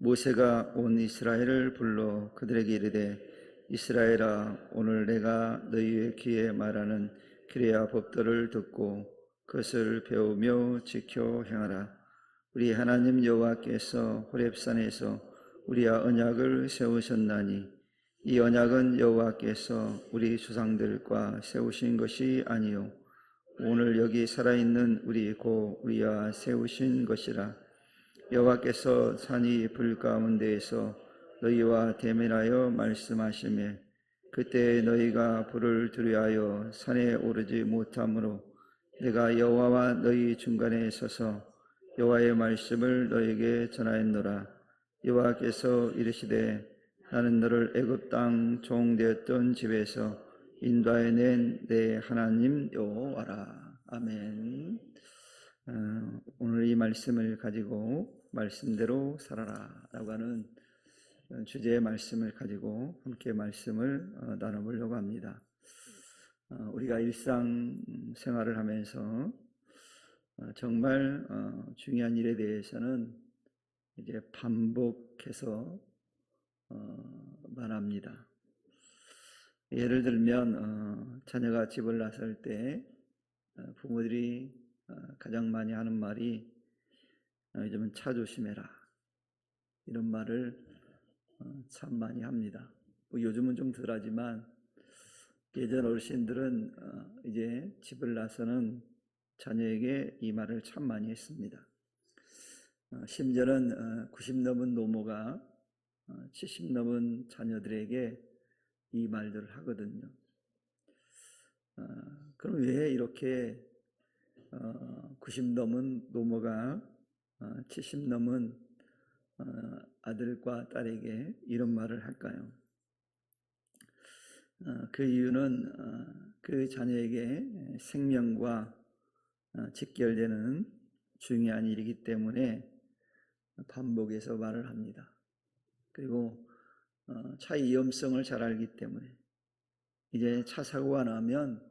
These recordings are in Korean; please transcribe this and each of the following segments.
모세가 온 이스라엘을 불러 그들에게 이르되 이스라엘아 오늘 내가 너희의 귀에 말하는 규례와 법도를 듣고 그것을 배우며 지켜 행하라. 우리 하나님 여호와께서 호렙산에서 우리와 언약을 세우셨나니 이 언약은 여호와께서 우리 조상들과 세우신 것이 아니요 오늘 여기 살아있는 우리 고 우리와 세우신 것이라. 여호와께서 산이 불 가운데에서 너희와 대면하여 말씀하시매 그때 너희가 불을 두려하여 산에 오르지 못하므로 내가 여호와와 너희 중간에 서서 여호와의 말씀을 너희에게 전하였노라. 여호와께서 이르시되 나는 너를 애굽 땅 종되었던 집에서 인도하여 낸 내 하나님 여호와라. 아멘. 오늘 이 말씀을 가지고 말씀대로 살아라 라고 하는 주제의 말씀을 가지고 함께 말씀을 나눠보려고 합니다. 우리가 일상생활을 하면서 정말 중요한 일에 대해서는 이제 반복해서 말합니다. 예를 들면 자녀가 집을 나설 때 부모들이 가장 많이 하는 말이 요즘은 차 조심해라 이런 말을 참 많이 합니다. 요즘은 좀 덜하지만 예전 어르신들은 이제 집을 나서는 자녀에게 이 말을 참 많이 했습니다. 심지어는 90 넘은 노모가 70 넘은 자녀들에게 이 말들을 하거든요. 그럼 왜 이렇게 90 넘은 노모가 70 넘은 아들과 딸에게 이런 말을 할까요? 그 이유는 그 자녀에게 생명과 직결되는 중요한 일이기 때문에 반복해서 말을 합니다. 그리고 차의 위험성을 잘 알기 때문에 이제 차 사고가 나면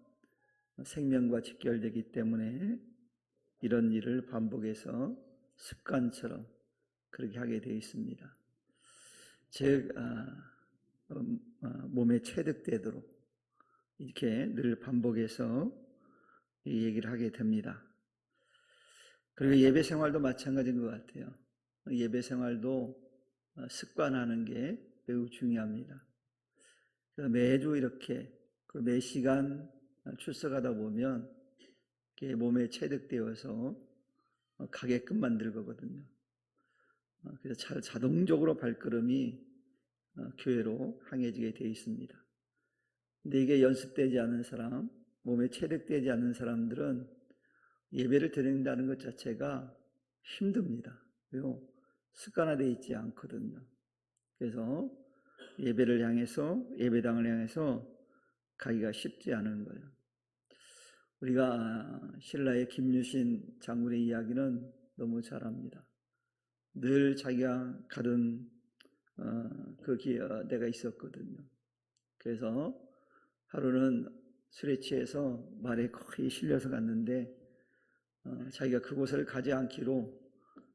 생명과 직결되기 때문에 이런 일을 반복해서 습관처럼 그렇게 하게 되어 있습니다. 즉 몸에 체득되도록 이렇게 늘 반복해서 이 얘기를 하게 됩니다. 그리고 예배 생활도 마찬가지인 것 같아요. 예배 생활도 습관하는 게 매우 중요합니다. 그래서 매주 이렇게 매 시간 출석하다 보면 몸에 체득되어서 가게끔 만들 거거든요. 그래서 자동적으로 발걸음이 교회로 향해지게 되어 있습니다. 근데 이게 연습되지 않은 사람, 몸에 체득되지 않는 사람들은 예배를 드린다는 것 자체가 힘듭니다. 왜요? 습관화되어 있지 않거든요. 그래서 예배를 향해서, 예배당을 향해서 가기가 쉽지 않은 거예요. 우리가 신라의 김유신 장군의 이야기는 너무 잘 압니다. 늘 자기가 가던 그 데가 있었거든요. 그래서 하루는 술에 취해서 말에 거의 실려서 갔는데 자기가 그곳을 가지 않기로,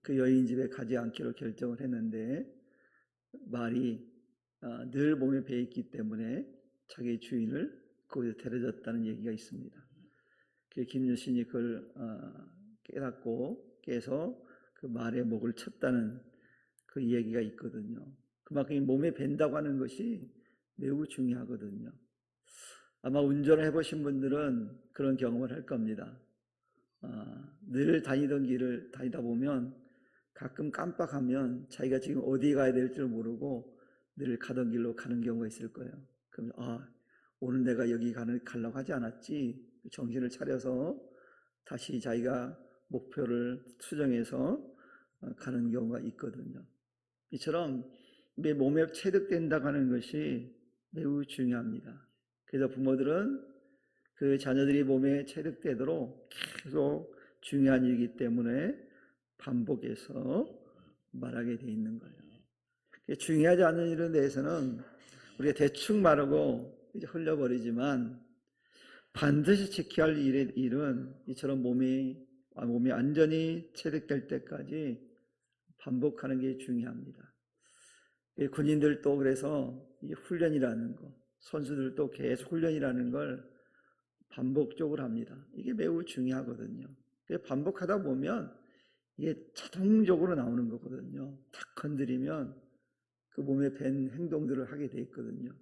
그 여인 집에 가지 않기로 결정을 했는데 말이 늘 몸에 배있기 때문에 자기 주인을 거기서 데려줬다는 얘기가 있습니다. 김유신이 그걸 깨닫고 깨서 그 말의 목을 쳤다는 그 얘기가 있거든요. 그만큼 몸에 밴다고 하는 것이 매우 중요하거든요. 아마 운전을 해보신 분들은 그런 경험을 할 겁니다. 늘 다니던 길을 다니다 보면 가끔 깜빡하면 자기가 지금 어디 가야 될 줄 모르고 늘 가던 길로 가는 경우가 있을 거예요. 그럼 오늘 내가 여기 가려고 하지 않았지? 정신을 차려서 다시 자기가 목표를 수정해서 가는 경우가 있거든요. 이처럼 내 몸에 체득된다고 하는 것이 매우 중요합니다. 그래서 부모들은 그 자녀들이 몸에 체득되도록 계속 중요한 일이기 때문에 반복해서 말하게 돼 있는 거예요. 중요하지 않은 일에 대해서는 우리가 대충 말하고 이제 흘려버리지만 반드시 지켜야 할 일은 이처럼 몸이 완전히 체득될 때까지 반복하는 게 중요합니다. 이 군인들도 그래서 이 훈련이라는 거, 선수들도 계속 훈련이라는 걸 반복적으로 합니다. 이게 매우 중요하거든요. 반복하다 보면 이게 자동적으로 나오는 거거든요. 탁 건드리면 그 몸에 밴 행동들을 하게 돼 있거든요.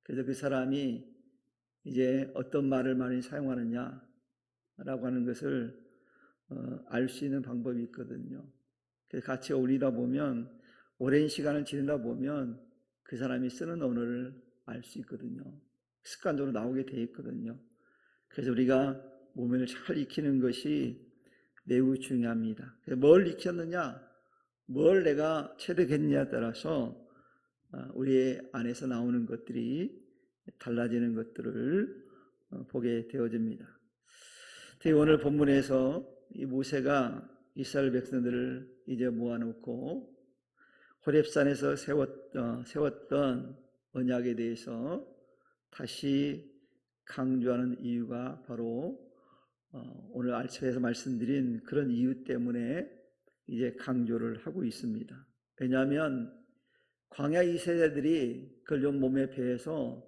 그래서 그 사람이 이제 어떤 말을 많이 사용하느냐라고 하는 것을 알 수 있는 방법이 있거든요. 그래서 같이 어울리다 보면 오랜 시간을 지내다 보면 그 사람이 쓰는 언어를 알 수 있거든요. 습관적으로 나오게 돼 있거든요. 그래서 우리가 몸을 잘 익히는 것이 매우 중요합니다. 뭘 익혔느냐, 뭘 내가 체득했느냐에 따라서 우리 안에서 나오는 것들이 달라지는 것들을 보게 되어집니다. 특히 오늘 본문에서 이 모세가 이스라엘 백성들을 이제 모아놓고 호렙산에서 세웠던 언약에 대해서 다시 강조하는 이유가 바로 오늘 알차에서 말씀드린 그런 이유 때문에 이제 강조를 하고 있습니다. 왜냐하면 광야 2세대들이 그걸 좀 몸에 배해서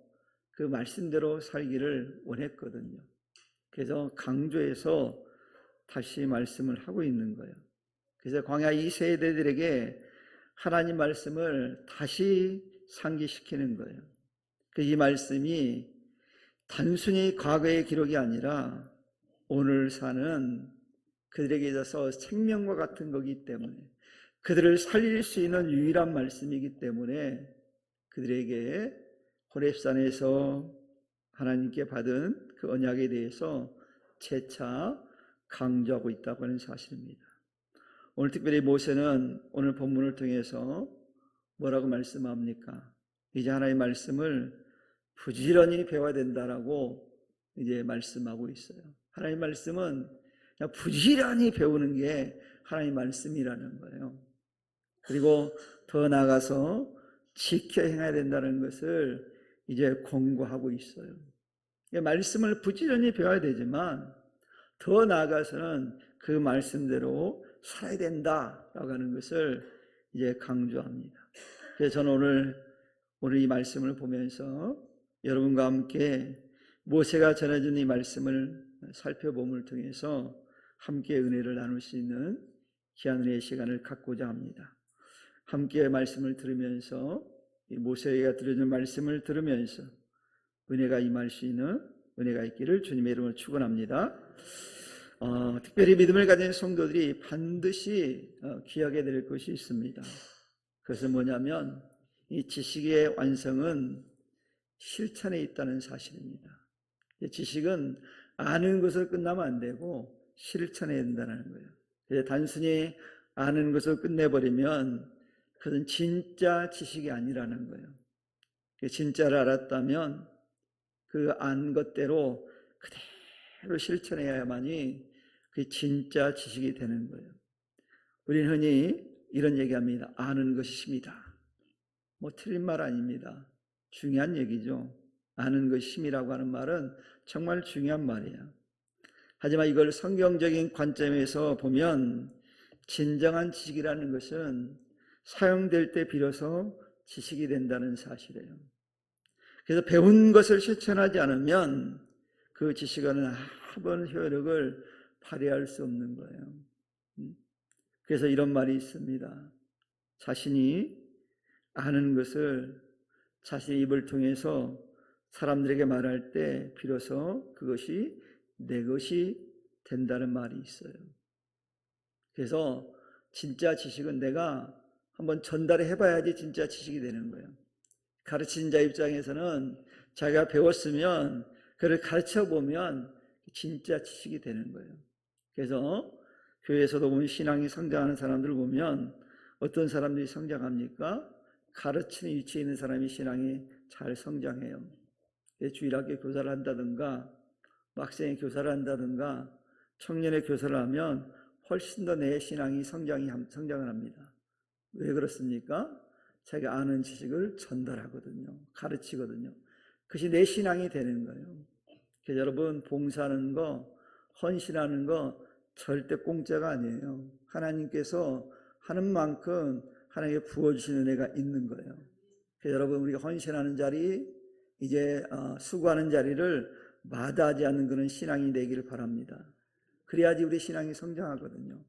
그 말씀대로 살기를 원했거든요. 그래서 강조해서 다시 말씀을 하고 있는 거예요. 그래서 광야 2세대들에게 하나님 말씀을 다시 상기시키는 거예요. 이 말씀이 단순히 과거의 기록이 아니라 오늘 사는 그들에게 있어서 생명과 같은 거기 때문에, 그들을 살릴 수 있는 유일한 말씀이기 때문에 그들에게 호렙산에서 하나님께 받은 그 언약에 대해서 재차 강조하고 있다고 하는 사실입니다. 오늘 특별히 모세는 오늘 본문을 통해서 뭐라고 말씀합니까? 이제 하나님의 말씀을 부지런히 배워야 된다라고 이제 말씀하고 있어요. 하나님의 말씀은 그냥 부지런히 배우는 게 하나님의 말씀이라는 거예요. 그리고 더 나아가서 지켜 행해야 된다는 것을 이제 권고하고 있어요. 말씀을 부지런히 배워야 되지만 더 나아가서는 그 말씀대로 살아야 된다라고 하는 것을 이제 강조합니다. 그래서 저는 오늘 이 말씀을 보면서 여러분과 함께 모세가 전해준 이 말씀을 살펴봄을 통해서 함께 은혜를 나눌 수 있는 귀한 은혜의 시간을 갖고자 합니다. 함께 말씀을 들으면서 이 모세가 들려준 말씀을 들으면서 은혜가 임할 수 있는 은혜가 있기를 주님의 이름으로 축원합니다. 특별히 믿음을 가진 성도들이 반드시 기억해야 될 것이 있습니다. 그것은 뭐냐면 이 지식의 완성은 실천에 있다는 사실입니다. 지식은 아는 것으로 끝나면 안 되고 실천해야 된다는 거예요. 단순히 아는 것으로 끝내버리면 그것은 진짜 지식이 아니라는 거예요. 진짜를 알았다면 그 안 것대로 그대로 실천해야만이 그게 진짜 지식이 되는 거예요. 우리는 흔히 이런 얘기합니다. 아는 것이 힘이다. 뭐 틀린 말 아닙니다. 중요한 얘기죠. 아는 것이 힘이라고 하는 말은 정말 중요한 말이에요. 하지만 이걸 성경적인 관점에서 보면 진정한 지식이라는 것은 사용될 때 비로소 지식이 된다는 사실이에요. 그래서 배운 것을 실천하지 않으면 그 지식은 아무런 효력을 발휘할 수 없는 거예요. 그래서 이런 말이 있습니다. 자신이 아는 것을 자신의 입을 통해서 사람들에게 말할 때 비로소 그것이 내 것이 된다는 말이 있어요. 그래서 진짜 지식은 내가 한번 전달해 봐야지 진짜 지식이 되는 거예요. 가르치는 자 입장에서는 자기가 배웠으면 그를 가르쳐 보면 진짜 지식이 되는 거예요. 그래서 교회에서도 보면 신앙이 성장하는 사람들을 보면 어떤 사람들이 성장합니까? 가르치는 위치에 있는 사람이 신앙이 잘 성장해요. 주일학교 교사를 한다든가 학생의 교사를 한다든가 청년의 교사를 하면 훨씬 더 내 신앙이 성장을 합니다. 왜 그렇습니까? 자기가 아는 지식을 전달하거든요. 가르치거든요. 그것이 내 신앙이 되는 거예요. 그래서 여러분 봉사하는 거, 헌신하는 거 절대 공짜가 아니에요. 하나님께서 하는 만큼 하나님께 부어주시는 은혜가 있는 거예요. 그래서 여러분, 우리가 헌신하는 자리, 이제 수고하는 자리를 마다하지 않는 그런 신앙이 되기를 바랍니다. 그래야지 우리 신앙이 성장하거든요.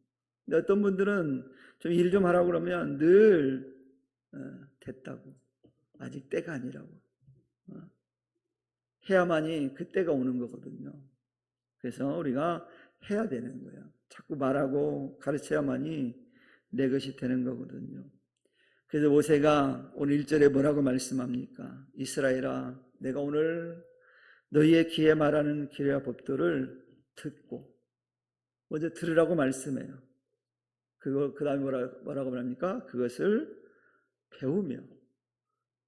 근데 어떤 분들은 좀 일 좀 하라고 그러면 늘 됐다고, 아직 때가 아니라고, 해야만이 그 때가 오는 거거든요. 그래서 우리가 해야 되는 거예요. 자꾸 말하고 가르쳐야만이 내 것이 되는 거거든요. 그래서 모세가 오늘 1절에 뭐라고 말씀합니까? 이스라엘아, 내가 오늘 너희의 귀에 말하는 규례와 법도를 듣고, 먼저 들으라고 말씀해요. 그 다음에 뭐라고 말합니까? 그것을 배우며,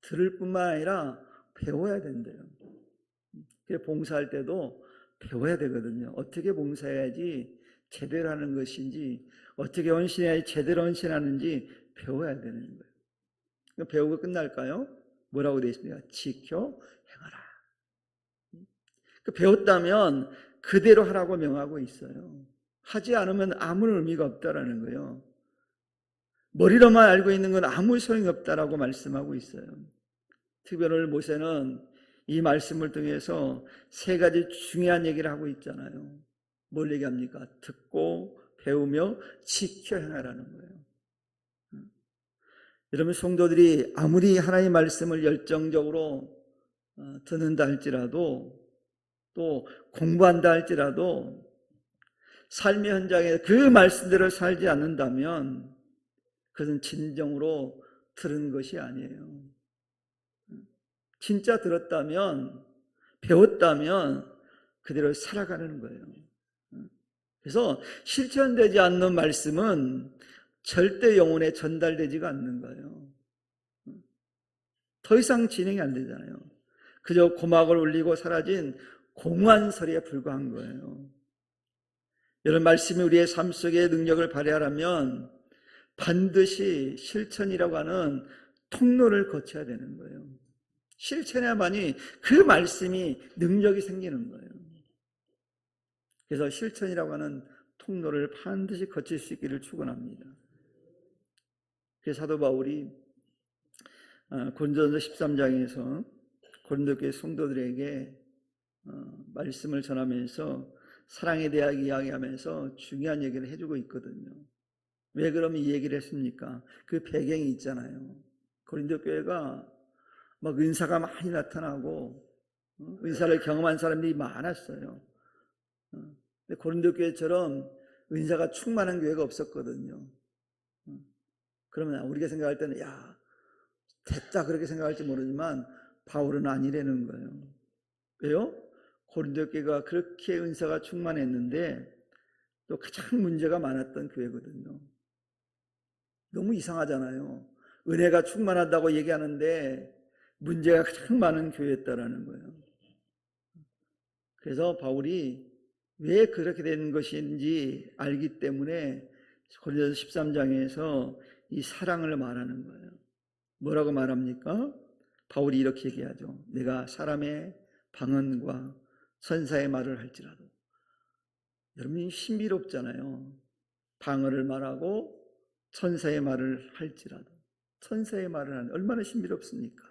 들을 뿐만 아니라 배워야 된대요. 봉사할 때도 배워야 되거든요. 어떻게 봉사해야지 제대로 하는 것인지, 어떻게 헌신해야지 제대로 헌신하는지 배워야 되는 거예요. 배우고 끝날까요? 뭐라고 되어 있습니까? 지켜 행하라. 배웠다면 그대로 하라고 명하고 있어요. 하지 않으면 아무 의미가 없다라는 거예요. 머리로만 알고 있는 건 아무 소용이 없다라고 말씀하고 있어요. 특별히 오늘 모세는 이 말씀을 통해서 세 가지 중요한 얘기를 하고 있잖아요. 뭘 얘기합니까? 듣고 배우며 지켜 행하라는 거예요. 여러분, 성도들이 아무리 하나님의 말씀을 열정적으로 듣는다 할지라도, 또 공부한다 할지라도 삶의 현장에 그 말씀대로 살지 않는다면 그것은 진정으로 들은 것이 아니에요. 진짜 들었다면, 배웠다면 그대로 살아가는 거예요. 그래서 실천되지 않는 말씀은 절대 영혼에 전달되지가 않는 거예요. 더 이상 진행이 안 되잖아요. 그저 고막을 울리고 사라진 공허한 소리에 불과한 거예요. 이런 말씀이 우리의 삶 속에 능력을 발휘하려면 반드시 실천이라고 하는 통로를 거쳐야 되는 거예요. 실천해야만이 그 말씀이 능력이 생기는 거예요. 그래서 실천이라고 하는 통로를 반드시 거칠 수 있기를 축원합니다. 그래서 사도 바울이 고린도전서 13장에서 고린도 교회 성도들에게 말씀을 전하면서 사랑에 대하여 이야기하면서 중요한 얘기를 해주고 있거든요. 왜 그러면 이 얘기를 했습니까? 그 배경이 있잖아요. 고린도 교회가 막 은사가 많이 나타나고 은사를 경험한 사람들이 많았어요. 근데 고린도 교회처럼 은사가 충만한 교회가 없었거든요. 그러면 우리가 생각할 때는 야, 됐다 그렇게 생각할지 모르지만 바울은 아니라는 거예요. 왜요? 고린도 교회가 그렇게 은사가 충만했는데 또 가장 문제가 많았던 교회거든요. 너무 이상하잖아요. 은혜가 충만하다고 얘기하는데 문제가 가장 많은 교회였다라는 거예요. 그래서 바울이 왜 그렇게 된 것인지 알기 때문에 고린도서 13장에서 이 사랑을 말하는 거예요. 뭐라고 말합니까? 바울이 이렇게 얘기하죠. 내가 사람의 방언과 천사의 말을 할지라도. 여러분이 신비롭잖아요. 방언을 말하고 천사의 말을 할지라도. 천사의 말을 하는 얼마나 신비롭습니까?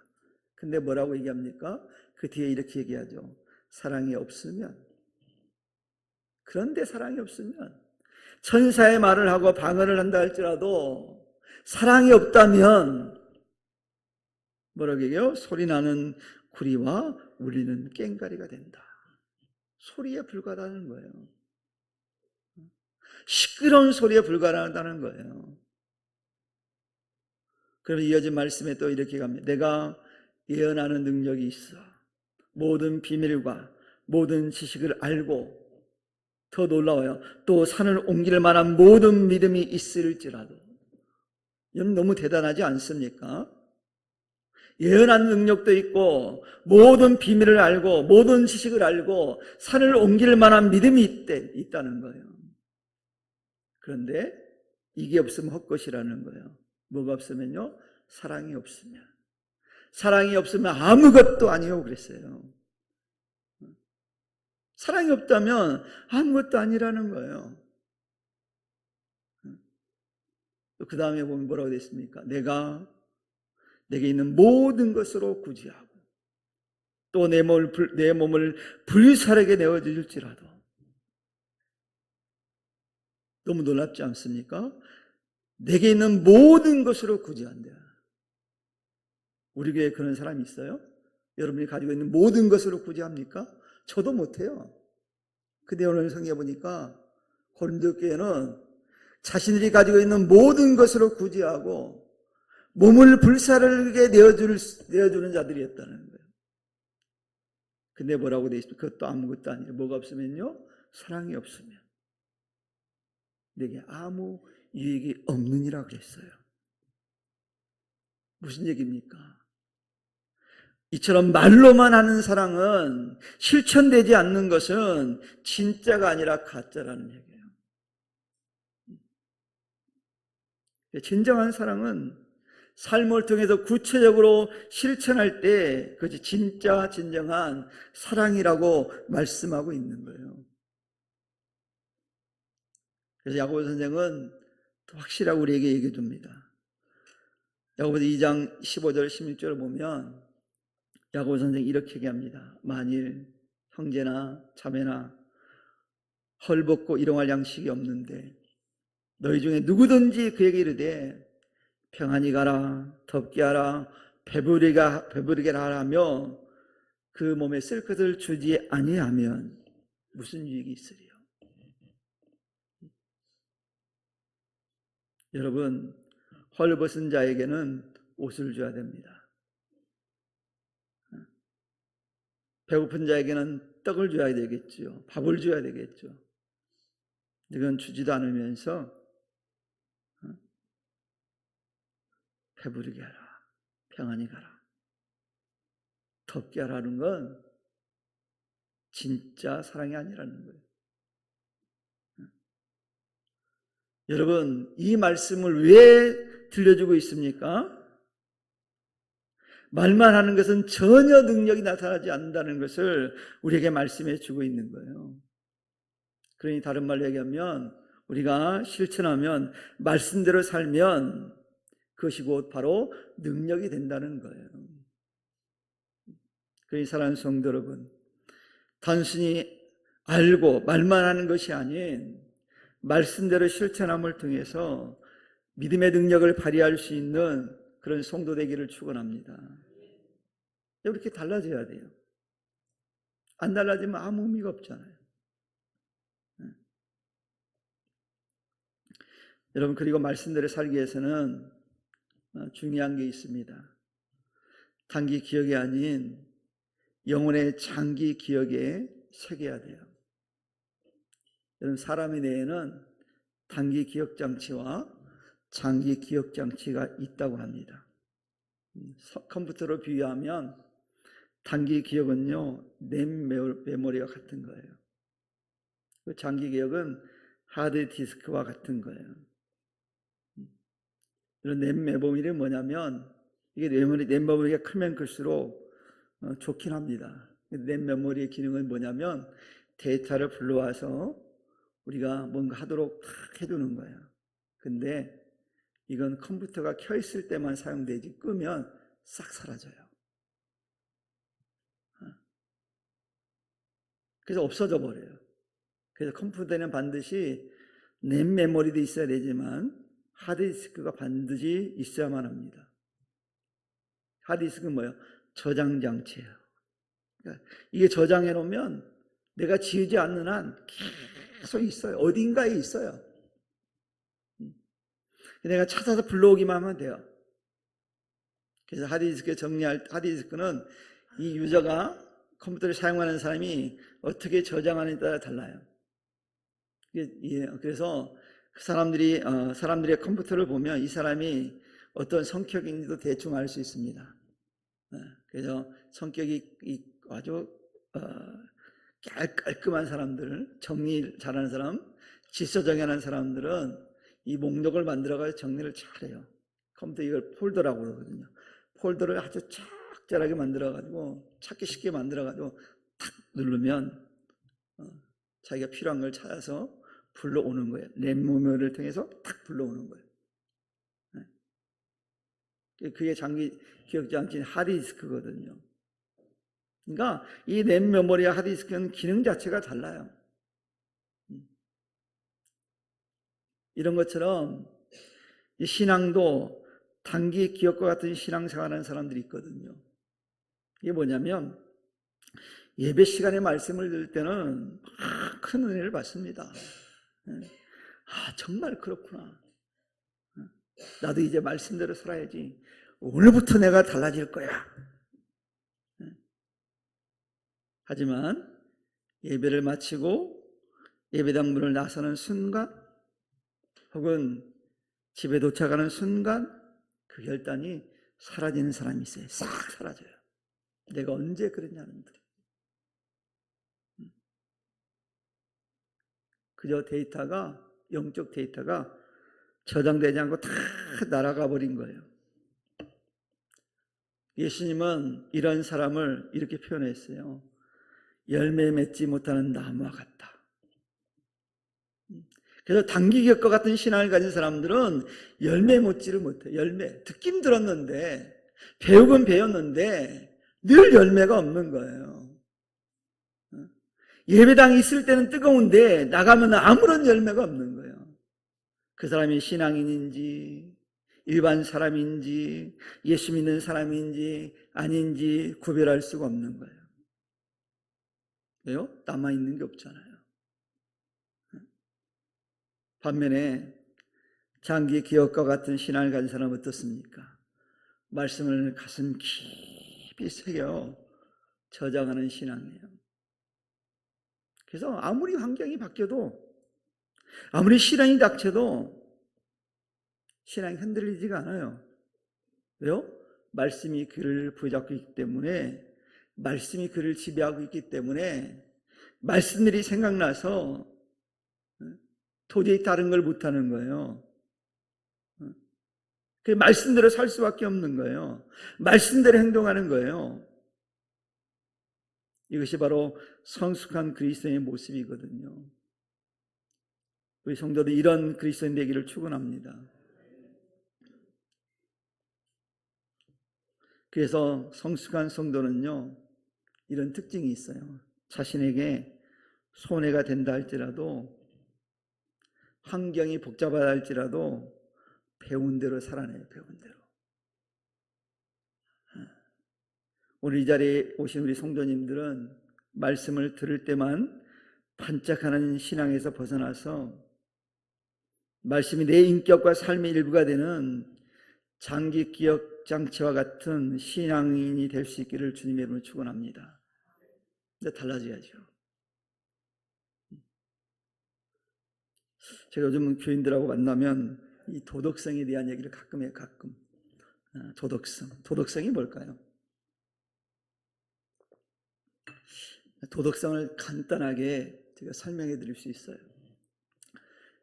근데 뭐라고 얘기합니까? 그 뒤에 이렇게 얘기하죠. 사랑이 없으면. 그런데 사랑이 없으면, 천사의 말을 하고 방언을 한다 할지라도 사랑이 없다면 뭐라고 얘기해요? 소리나는 구리와 울리는 꽹과리가 된다. 소리에 불과하다는 거예요. 시끄러운 소리에 불과하다는 거예요. 그래서 이어진 말씀에 또 이렇게 갑니다. 내가 예언하는 능력이 있어. 모든 비밀과 모든 지식을 알고, 더 놀라워요. 또 산을 옮길 만한 모든 믿음이 있을지라도. 여러분 너무 대단하지 않습니까? 예언하는 능력도 있고 모든 비밀을 알고 모든 지식을 알고 산을 옮길 만한 믿음이 있다는 거예요. 그런데 이게 없으면 헛것이라는 거예요. 뭐가 없으면요? 사랑이 없으면. 사랑이 없으면 아무것도 아니요 그랬어요. 사랑이 없다면 아무것도 아니라는 거예요. 그 다음에 보면 뭐라고 되어 있습니까? 내게 있는 모든 것으로 구제하고 또 내 몸을 불살에게 내어줄지라도. 너무 놀랍지 않습니까? 내게 있는 모든 것으로 구제한다. 우리 교회에 그런 사람이 있어요? 여러분이 가지고 있는 모든 것으로 구제합니까? 저도 못해요. 근데 오늘 성경에 보니까 고린도 교회는 자신들이 가지고 있는 모든 것으로 구제하고 몸을 불사르게 내어주는 자들이었다는 거예요. 근데 뭐라고 되어 있습니까? 그것도 아무것도 아니에요. 뭐가 없으면요? 사랑이 없으면 내게 아무 유익이 없느니라 그랬어요. 무슨 얘기입니까? 이처럼 말로만 하는 사랑은 실천되지 않는 것은 진짜가 아니라 가짜라는 얘기예요. 진정한 사랑은 삶을 통해서 구체적으로 실천할 때 그것이 진짜 진정한 사랑이라고 말씀하고 있는 거예요. 그래서 야고보 선생은 확실하게 우리에게 얘기해 줍니다. 야고보서 2장 15절 16절을 보면 야고보 선생이 이렇게 얘기합니다. 만일 형제나 자매나 헐벗고 일용할 양식이 없는데 너희 중에 누구든지 그에게 이르되 평안히 가라, 덥게 하라, 배부르게 하라 하며 그 몸에 쓸 것을 주지 아니하면 무슨 유익이 있으리요? 여러분, 헐벗은 자에게는 옷을 줘야 됩니다. 배고픈 자에게는 떡을 줘야 되겠죠. 밥을 줘야 되겠죠. 이건 주지도 않으면서 배부르게 하라, 평안히 가라, 덥게 하라는 건 진짜 사랑이 아니라는 거예요. 여러분, 이 말씀을 왜 들려주고 있습니까? 말만 하는 것은 전혀 능력이 나타나지 않는다는 것을 우리에게 말씀해 주고 있는 거예요. 그러니 다른 말로 얘기하면 우리가 실천하면, 말씀대로 살면 그것이 곧 바로 능력이 된다는 거예요. 그러니 사랑하는 성도 여러분, 단순히 알고 말만 하는 것이 아닌 말씀대로 실천함을 통해서 믿음의 능력을 발휘할 수 있는 그런 성도 되기를 축원합니다. 이렇게 달라져야 돼요. 안 달라지면 아무 의미가 없잖아요. 여러분, 그리고 말씀대로 살기 위해서는 중요한 게 있습니다. 단기 기억이 아닌 영혼의 장기 기억에 새겨야 돼요. 여러분, 사람의 뇌에는 단기 기억 장치와 장기 기억 장치가 있다고 합니다. 컴퓨터로 비유하면 단기 기억은요, 램 메모리와 같은 거예요. 장기 기억은 하드 디스크와 같은 거예요. 이런 램 메모리는 뭐냐면, 이게 램 메모리가 크면 클수록 좋긴 합니다. 램 메모리의 기능은 뭐냐면 데이터를 불러와서 우리가 뭔가 하도록 탁 해두는 거예요. 근데 이건 컴퓨터가 켜 있을 때만 사용되지 끄면 싹 사라져요. 그래서 없어져 버려요. 그래서 컴퓨터는 반드시 램 메모리도 있어야 되지만 하드디스크가 반드시 있어야만 합니다. 하드디스크는 뭐예요? 저장 장치예요. 그러니까 이게 저장해 놓으면 내가 지우지 않는 한 계속 있어요. 어딘가에 있어요. 내가 찾아서 불러오기만 하면 돼요. 그래서 하드디스크는 이 유저가 컴퓨터를 사용하는 사람이 어떻게 저장하느냐에 따라 달라요. 그래서 그 사람들의 컴퓨터를 보면 이 사람이 어떤 성격인지도 대충 알 수 있습니다. 그래서 성격이 아주 깔끔한 사람들, 정리 잘하는 사람, 질서 정연한 사람들은 이 목록을 만들어가지고 정리를 잘해요. 컴퓨터 이걸 폴더라고 그러거든요. 폴더를 아주 적절하게 만들어가지고 찾기 쉽게 만들어가지고 탁 누르면 자기가 필요한 걸 찾아서 불러오는 거예요. 램 메모리를 통해서 탁 불러오는 거예요. 그게 장기 기억장치인 하드디스크거든요. 그러니까 이 램 메모리와 하드디스크는 기능 자체가 달라요. 이런 것처럼 이 신앙도 단기 기억과 같은 신앙생활하는 사람들이 있거든요. 이게 뭐냐면 예배 시간에 말씀을 들을 때는 큰 은혜를 받습니다. 정말 그렇구나. 나도 이제 말씀대로 살아야지. 오늘부터 내가 달라질 거야. 하지만 예배를 마치고 예배당 문을 나서는 순간 혹은 집에 도착하는 순간 그 결단이 사라지는 사람이 있어요. 싹 사라져요. 내가 언제 그랬냐는 듯. 그저 데이터가, 영적 데이터가 저장되지 않고 다 날아가 버린 거예요. 예수님은 이런 사람을 이렇게 표현했어요. 열매 맺지 못하는 나무와 같다. 그래서 단기 기억과 같은 신앙을 가진 사람들은 열매 맺지를 못해요. 열매. 듣긴 들었는데, 배우긴 배웠는데 늘 열매가 없는 거예요. 예배당에 있을 때는 뜨거운데 나가면 아무런 열매가 없는 거예요. 그 사람이 신앙인인지 일반 사람인지 예수 믿는 사람인지 아닌지 구별할 수가 없는 거예요. 왜요? 남아있는 게 없잖아요. 반면에 장기 기억과 같은 신앙을 가진 사람은 어떻습니까? 말씀을 가슴 깊이 새겨 저장하는 신앙이에요. 그래서 아무리 환경이 바뀌어도 아무리 시련이 닥쳐도 신앙이 흔들리지가 않아요. 왜요? 말씀이 그를 부여잡고 있기 때문에, 말씀이 그를 지배하고 있기 때문에 말씀들이 생각나서 도저히 다른 걸 못하는 거예요. 그 말씀대로 살 수밖에 없는 거예요. 말씀대로 행동하는 거예요. 이것이 바로 성숙한 그리스도인의 모습이거든요. 우리 성도들 이런 그리스도인 되기를 축원합니다. 그래서 성숙한 성도는요, 이런 특징이 있어요. 자신에게 손해가 된다 할지라도, 환경이 복잡하다 할지라도 배운 대로 살아내요. 배운 대로. 오늘 이 자리에 오신 우리 성도님들은 말씀을 들을 때만 반짝하는 신앙에서 벗어나서 말씀이 내 인격과 삶의 일부가 되는 장기 기억 장치와 같은 신앙인이 될 수 있기를 주님의 이름으로 축원합니다. 근데 달라져야죠. 제가 요즘 교인들하고 만나면 이 도덕성에 대한 얘기를 가끔 해요. 가끔. 도덕성이 뭘까요? 도덕성을 간단하게 제가 설명해 드릴 수 있어요.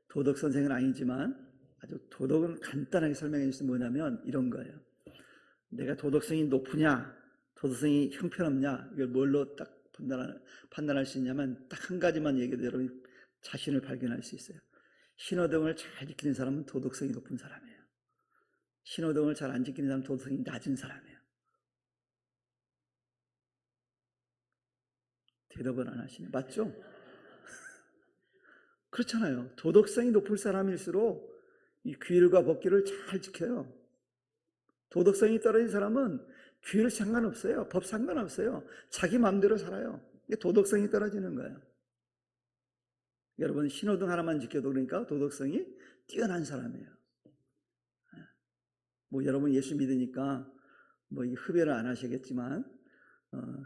도덕 선생은 아니지만 아주 도덕은 간단하게 설명해 주시면 뭐냐면 이런 거예요. 내가 도덕성이 높으냐 도덕성이 형편없냐 이걸 뭘로 딱 판단할 수 있냐면 딱 한 가지만 얘기해도 여러분이 자신을 발견할 수 있어요. 신호등을 잘 지키는 사람은 도덕성이 높은 사람이에요. 신호등을 잘 안 지키는 사람은 도덕성이 낮은 사람이에요. 대답을 안 하시네. 맞죠? 그렇잖아요. 도덕성이 높을 사람일수록 이 규율과 법규를 잘 지켜요. 도덕성이 떨어진 사람은 규율 상관없어요. 법 상관없어요. 자기 마음대로 살아요. 이게 도덕성이 떨어지는 거예요. 여러분 신호등 하나만 지켜도 그러니까 도덕성이 뛰어난 사람이에요. 뭐 여러분 예수 믿으니까 뭐 흡연을 안 하시겠지만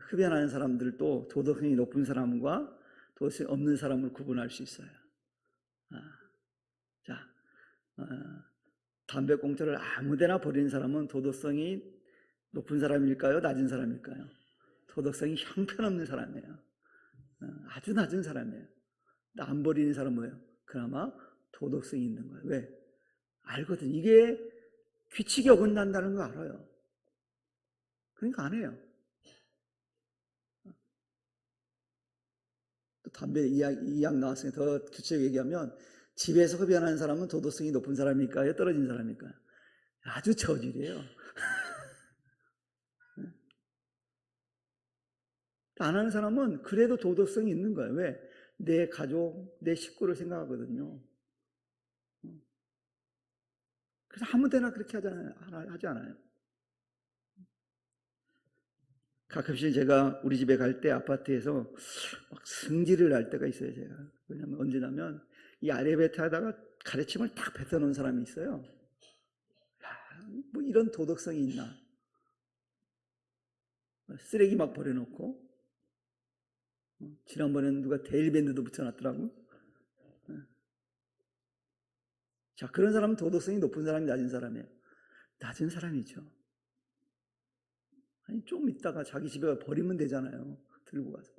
흡연하는 사람들도 도덕성이 높은 사람과 도덕성이 없는 사람을 구분할 수 있어요. 자, 담배 꽁초를 아무데나 버리는 사람은 도덕성이 높은 사람일까요? 낮은 사람일까요? 도덕성이 형편없는 사람이에요. 아주 낮은 사람이에요. 안 버리는 사람은 뭐예요? 그나마 도덕성이 있는 거예요. 왜? 알거든. 이게 규칙이 어긋난다는 거 알아요. 그러니까 안 해요. 또 담배 이약 나왔으니 더 구체적으로 얘기하면 집에서 흡연하는 사람은 도덕성이 높은 사람일까요? 떨어진 사람일까요? 아주 저질이에요. 안 하는 사람은 그래도 도덕성이 있는 거예요. 왜? 내 가족, 내 식구를 생각하거든요. 그래서 아무 데나 그렇게 하지 않아요. 가끔씩 제가 우리 집에 갈 때 아파트에서 막 승질을 날 때가 있어요, 제가. 왜냐면 언제냐면 이 엘리베이터 하다가 가래침을 딱 뱉어놓은 사람이 있어요. 야, 뭐 이런 도덕성이 있나. 쓰레기 막 버려놓고. 지난번에는 누가 데일밴드도 붙여놨더라고. 자, 그런 사람은 도덕성이 높은 사람이 낮은 사람이에요. 낮은 사람이죠. 아니, 좀 있다가 자기 집에 버리면 되잖아요. 들고 가서.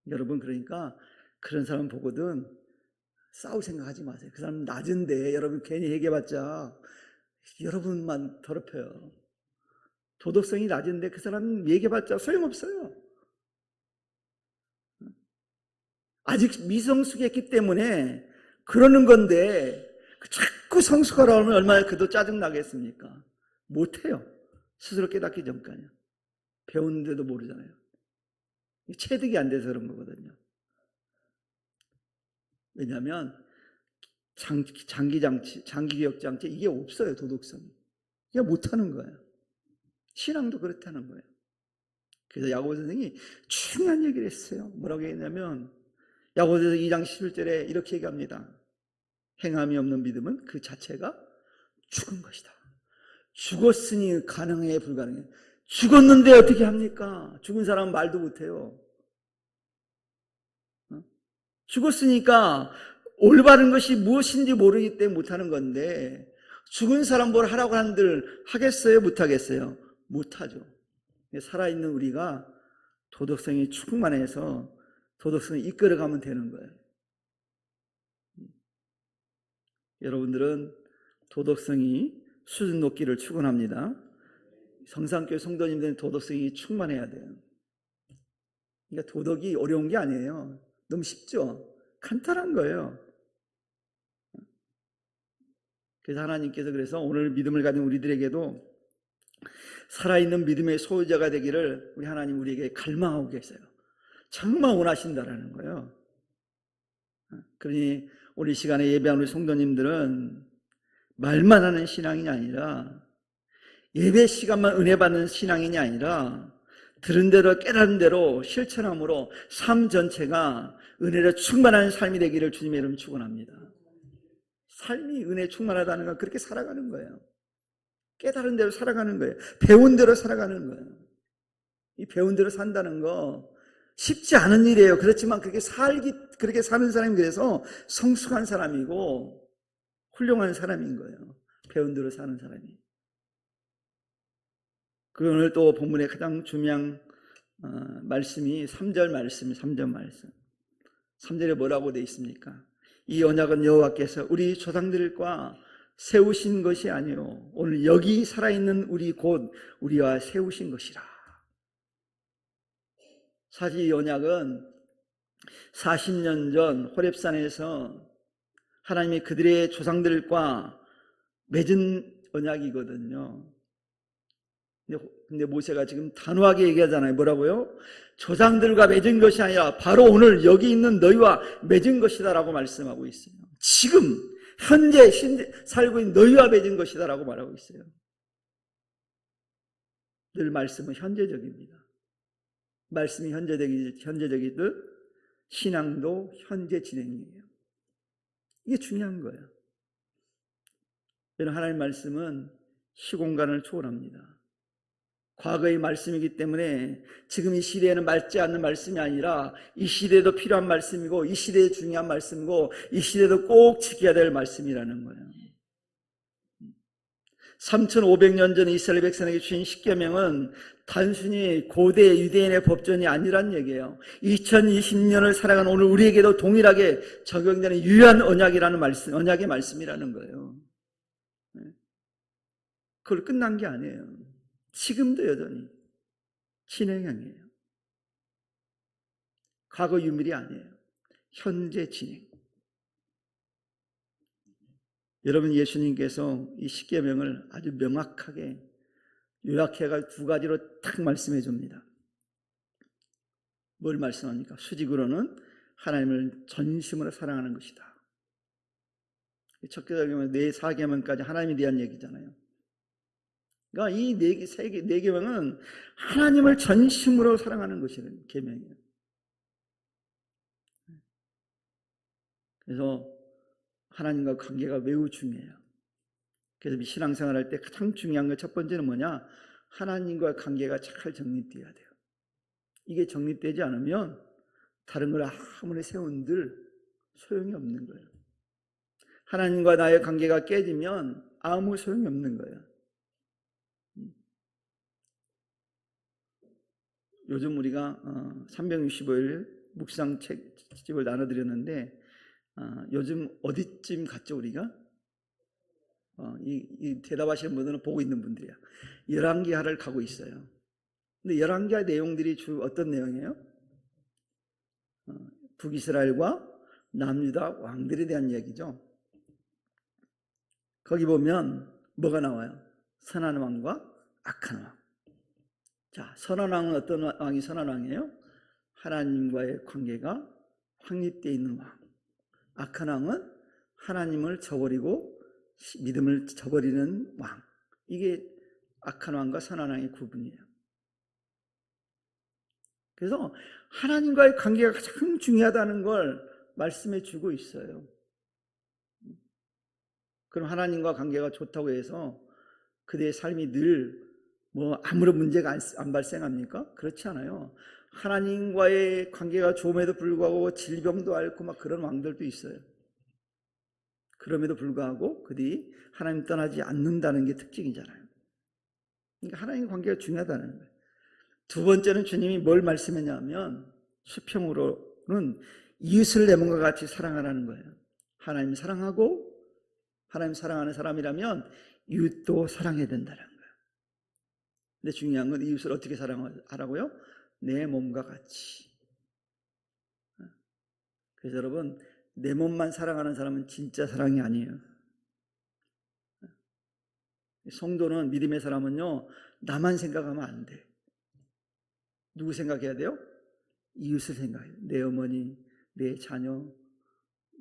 여러분, 그러니까 그런 사람 보거든 싸울 생각하지 마세요. 그 사람 낮은데 여러분 괜히 얘기해봤자 여러분만 더럽혀요. 도덕성이 낮은데 그 사람 얘기해봤자 소용없어요. 아직 미성숙했기 때문에 그러는 건데 자꾸 성숙하라 하면 얼마나 그도 짜증나겠습니까? 못해요. 스스로 깨닫기 전까지. 배우는데도 모르잖아요. 체득이 안 돼서 그런 거거든요. 왜냐하면 장기기억장치 이게 없어요. 도덕성이. 이게 못하는 거예요. 신앙도 그렇다는 거예요. 그래서 야고보 선생이 중요한 얘기를 했어요. 뭐라고 했냐면 야고보서 2장 11절에 이렇게 얘기합니다. 행함이 없는 믿음은 그 자체가 죽은 것이다. 죽었으니 가능해 불가능해. 죽었는데 어떻게 합니까? 죽은 사람은 말도 못해요. 죽었으니까 올바른 것이 무엇인지 모르기 때문에 못하는 건데 죽은 사람 뭘 하라고 한들 하겠어요? 못하겠어요? 못하죠. 살아있는 우리가 도덕성이 충만해서 도덕성을 이끌어가면 되는 거예요. 여러분들은 도덕성이 수준 높기를 축원합니다. 성산교회 성도님들은 도덕성이 충만해야 돼요. 그러니까 도덕이 어려운 게 아니에요. 너무 쉽죠? 간단한 거예요. 그래서 하나님께서 그래서 오늘 믿음을 가진 우리들에게도 살아있는 믿음의 소유자가 되기를 우리 하나님 우리에게 갈망하고 계세요. 정말 원하신다라는 거예요. 그러니 오늘 시간에 예배하는 우리 성도님들은 말만 하는 신앙이 아니라 예배 시간만 은혜 받는 신앙이 아니라 들은 대로 깨달은 대로 실천함으로 삶 전체가 은혜로 충만한 삶이 되기를 주님의 이름으로 축원합니다. 삶이 은혜 충만하다는 건 그렇게 살아가는 거예요. 깨달은 대로 살아가는 거예요. 배운 대로 살아가는 거예요. 이 배운 대로 산다는 거 쉽지 않은 일이에요. 그렇지만 그렇게 사는 사람이 그래서 성숙한 사람이고 훌륭한 사람인 거예요. 배운 대로 사는 사람이. 그 오늘 또 본문의 가장 중요한 말씀이 3절 말씀. 3절에 뭐라고 되어 있습니까? 이 언약은 여호와께서 우리 조상들과 세우신 것이 아니요 오늘 여기 살아있는 우리 곧 우리와 세우신 것이라. 사실 이 언약은 40년 전 호렙산에서 하나님이 그들의 조상들과 맺은 언약이거든요. 근데 모세가 지금 단호하게 얘기하잖아요. 뭐라고요? 조상들과 맺은 것이 아니라 바로 오늘 여기 있는 너희와 맺은 것이다 라고 말씀하고 있어요. 지금 현재 살고 있는 너희와 맺은 것이다 라고 말하고 있어요. 늘 말씀은 현재적입니다. 말씀이 현재적이듯 신앙도 현재 진행이에요. 이게 중요한 거예요. 하나님의 말씀은 시공간을 초월합니다. 과거의 말씀이기 때문에 지금 이 시대에는 맞지 않는 말씀이 아니라 이 시대에도 필요한 말씀이고 이 시대에 중요한 말씀이고 이 시대에도 꼭 지켜야 될 말씀이라는 거예요. 3500년 전 이스라엘 백성에게 주신 십계명은 단순히 고대 유대인의 법전이 아니란 얘기예요. 2020년을 살아가는 오늘 우리에게도 동일하게 적용되는 유효한 언약의 말씀이라는 거예요. 그걸 끝난 게 아니에요. 지금도 여전히 진행형이에요. 과거 유물이 아니에요. 현재 진행. 여러분, 예수님께서 이 십계명을 아주 명확하게 요약해가 두 가지로 딱 말씀해 줍니다. 뭘 말씀합니까? 수직으로는 하나님을 전심으로 사랑하는 것이다. 첫 계명은 네 사계명까지 하나님에 대한 얘기잖아요. 그러니까 이 네 계명은 하나님을 전심으로 사랑하는 것이라는 계명이에요. 그래서 하나님과 관계가 매우 중요해요. 그래서 신앙생활할 때 가장 중요한 것 첫 번째는 뭐냐? 하나님과 관계가 잘 정립되어야 돼요. 이게 정립되지 않으면 다른 걸 아무리 세운들 소용이 없는 거예요. 하나님과 나의 관계가 깨지면 아무 소용이 없는 거예요. 요즘 우리가 365일 묵상 책집을 나눠드렸는데 요즘 어디쯤 갔죠 우리가? 이 대답하시는 분들은 보고 있는 분들이야. 열왕기하를 가고 있어요. 근데 열왕기하 내용들이 주로 어떤 내용이에요? 북이스라엘과 남유다 왕들에 대한 이야기죠. 거기 보면 뭐가 나와요? 선한 왕과 악한 왕. 자, 선한 왕은 어떤 왕이 선한 왕이에요? 하나님과의 관계가 확립되어 있는 왕. 악한 왕은 하나님을 저버리고 믿음을 저버리는 왕. 이게 악한 왕과 선한 왕의 구분이에요. 그래서 하나님과의 관계가 가장 중요하다는 걸 말씀해 주고 있어요. 그럼 하나님과 관계가 좋다고 해서 그대의 삶이 늘 아무런 문제가 안 발생합니까? 그렇지 않아요. 하나님과의 관계가 좋음에도 불구하고 질병도 앓고 막 그런 왕들도 있어요. 그럼에도 불구하고 그들이 하나님 떠나지 않는다는 게 특징이잖아요. 그러니까 하나님과 관계가 중요하다는 거예요. 두 번째는 주님이 뭘 말씀했냐면 수평으로는 이웃을 내 몸과 같이 사랑하라는 거예요. 하나님 사랑하고 하나님 사랑하는 사람이라면 이웃도 사랑해야 된다는 거예요. 근데 중요한 건 이웃을 어떻게 사랑하라고요? 내 몸과 같이. 그래서 여러분, 내 몸만 사랑하는 사람은 진짜 사랑이 아니에요. 성도는, 믿음의 사람은요, 나만 생각하면 안 돼. 누구 생각해야 돼요? 이웃을 생각해요. 내 어머니, 내 자녀,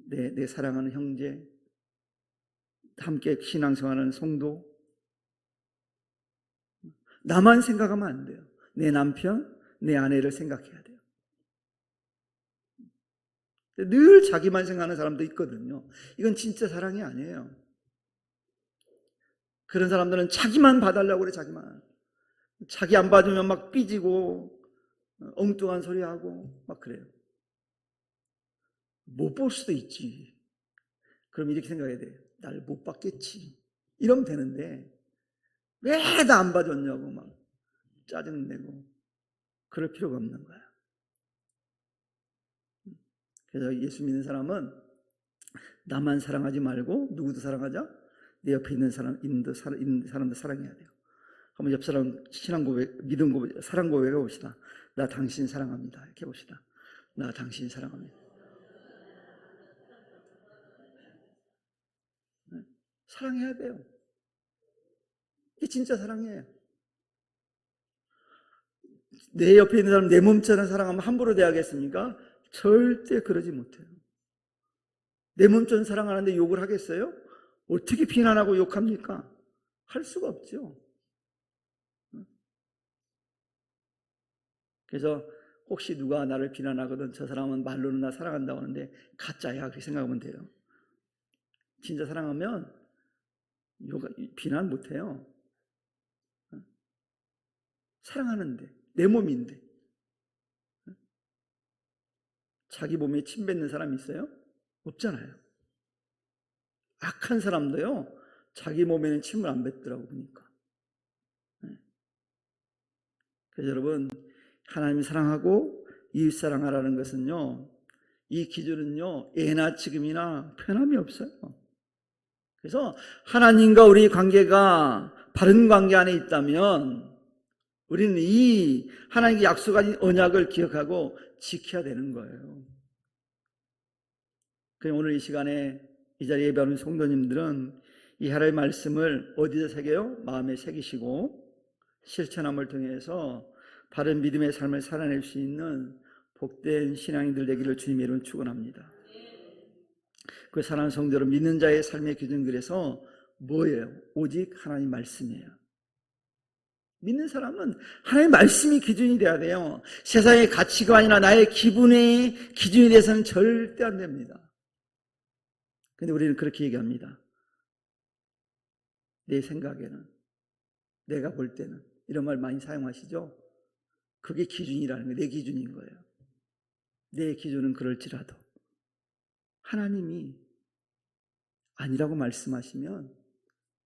내 사랑하는 형제, 함께 신앙생활하는 성도. 나만 생각하면 안 돼요. 내 남편, 내 아내를 생각해야 돼요. 늘 자기만 생각하는 사람도 있거든요. 이건 진짜 사랑이 아니에요. 그런 사람들은 자기만 봐달라고 그래. 자기 안 봐주면 막 삐지고 엉뚱한 소리하고 막 그래요. 못 볼 수도 있지. 그럼 이렇게 생각해야 돼. 날 못 봤겠지. 이러면 되는데 왜 나 안 봐줬냐고 막 짜증내고 그럴 필요가 없는 거야. 그래서 예수 믿는 사람은 나만 사랑하지 말고 누구도 사랑하자. 내 옆에 있는 사람도 사랑해야 돼요. 한번 옆 사람 신앙 고백, 믿음 고백, 사랑 고백해 봅시다. 나 당신 사랑합니다. 이렇게 봅시다. 나 당신 사랑합니다. 사랑해야 돼요. 이게 진짜 사랑이에요. 내 옆에 있는 사람 내 몸처럼 사랑하면 함부로 대하겠습니까? 절대 그러지 못해요. 내 몸처럼 사랑하는데 욕을 하겠어요? 어떻게 비난하고 욕합니까? 할 수가 없죠. 그래서 혹시 누가 나를 비난하거든 저 사람은 말로는 나 사랑한다고 하는데 가짜야 그렇게 생각하면 돼요. 진짜 사랑하면 비난 못해요. 사랑하는데 내 몸인데 자기 몸에 침 뱉는 사람이 있어요? 없잖아요. 악한 사람도요 자기 몸에는 침을 안 뱉더라고 보니까. 그래서 여러분 하나님 사랑하고 이웃 사랑하라는 것은요 이 기준은요 예나 지금이나 변함이 없어요. 그래서 하나님과 우리 관계가 바른 관계 안에 있다면 우리는 이 하나님께 약속한 언약을 기억하고 지켜야 되는 거예요. 그럼 오늘 이 시간에 이 자리에 예배하는 성도님들은 이 하나님의 말씀을 어디서 새겨요? 마음에 새기시고 실천함을 통해서 바른 믿음의 삶을 살아낼 수 있는 복된 신앙인들 되기를 주님의 이름으로 축원합니다. 그 사랑하는 성도를 믿는 자의 삶의 기준, 그래서 뭐예요? 오직 하나님 말씀이에요. 믿는 사람은 하나님의 말씀이 기준이 돼야 돼요. 세상의 가치관이나 나의 기분의 기준이 돼서는 절대 안 됩니다. 근데 우리는 그렇게 얘기합니다. 내 생각에는, 내가 볼 때는, 이런 말 많이 사용하시죠? 그게 기준이라는 거예요. 내 기준인 거예요. 내 기준은 그럴지라도 하나님이 아니라고 말씀하시면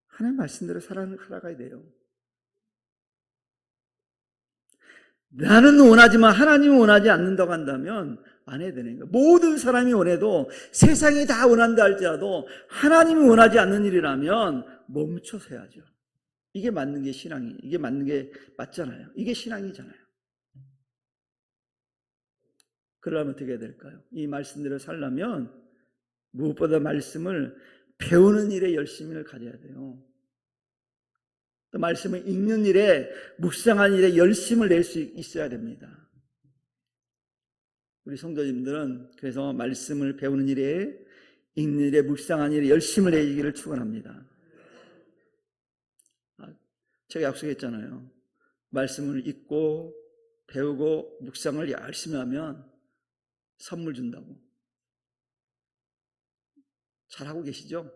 하나님 말씀대로 살아가야 돼요. 나는 원하지만 하나님은 원하지 않는다고 한다면 안 해야 되는 거예요. 모든 사람이 원해도, 세상이 다 원한다 할지라도 하나님이 원하지 않는 일이라면 멈춰서 해야죠. 이게 맞는 게 신앙이에요. 이게 맞는 게 맞잖아요. 이게 신앙이잖아요. 그러려면 어떻게 해야 될까요? 이 말씀대로 살려면 무엇보다 말씀을 배우는 일에 열심을 가져야 돼요. 또 말씀을 읽는 일에, 묵상하는 일에 열심을 낼 수 있어야 됩니다. 우리 성도님들은 그래서 말씀을 배우는 일에, 읽는 일에, 묵상하는 일에 열심을 내기를 축원합니다. 제가 약속했잖아요. 말씀을 읽고 배우고 묵상을 열심히 하면 선물 준다고. 잘하고 계시죠?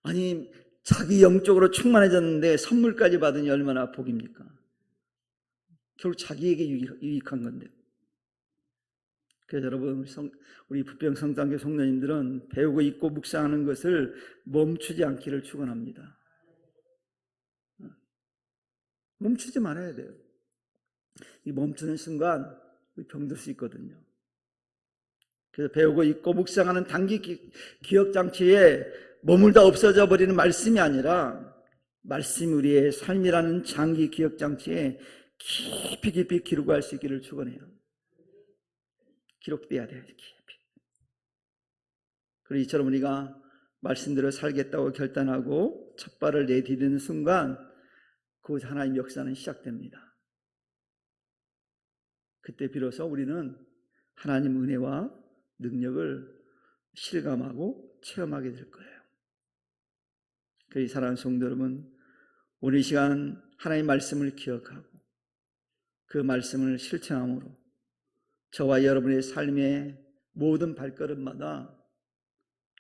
아니, 자기 영적으로 충만해졌는데 선물까지 받으니 얼마나 복입니까? 결국 자기에게 유익한 건데. 그래서 여러분, 우리 부평 성당교 성도님들은 배우고 읽고 묵상하는 것을 멈추지 않기를 축원합니다. 멈추지 말아야 돼요. 이 멈추는 순간 병들 수 있거든요. 그래서 배우고 읽고 묵상하는 단기 기억장치에 머물다 없어져 버리는 말씀이 아니라, 말씀이 우리의 삶이라는 장기 기억장치에 깊이 깊이 기록할 수 있기를 축원해요. 기록돼야 돼요. 깊이. 그리고 이처럼 우리가 말씀대로 살겠다고 결단하고 첫 발을 내디디는 순간 그 하나님의 역사는 시작됩니다. 그때 비로소 우리는 하나님 은혜와 능력을 실감하고 체험하게 될 거예요. 그래서 사랑하는 성도 여러분, 오늘 이 시간 하나님의 말씀을 기억하고 그 말씀을 실천함으로 저와 여러분의 삶의 모든 발걸음마다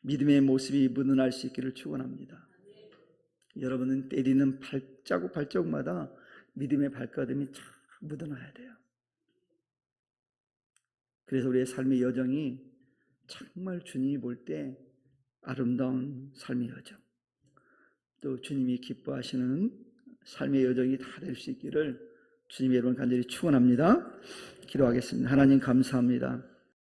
믿음의 모습이 묻어날 수 있기를 축원합니다. 여러분은 때리는 발자국마다 믿음의 발걸음이 쫙 묻어나야 돼요. 그래서 우리의 삶의 여정이 정말 주님이 볼 때 아름다운 삶의 여정, 또 주님이 기뻐하시는 삶의 여정이 다 될 수 있기를 주님의 이름으로 간절히 축원합니다. 기도하겠습니다. 하나님 감사합니다.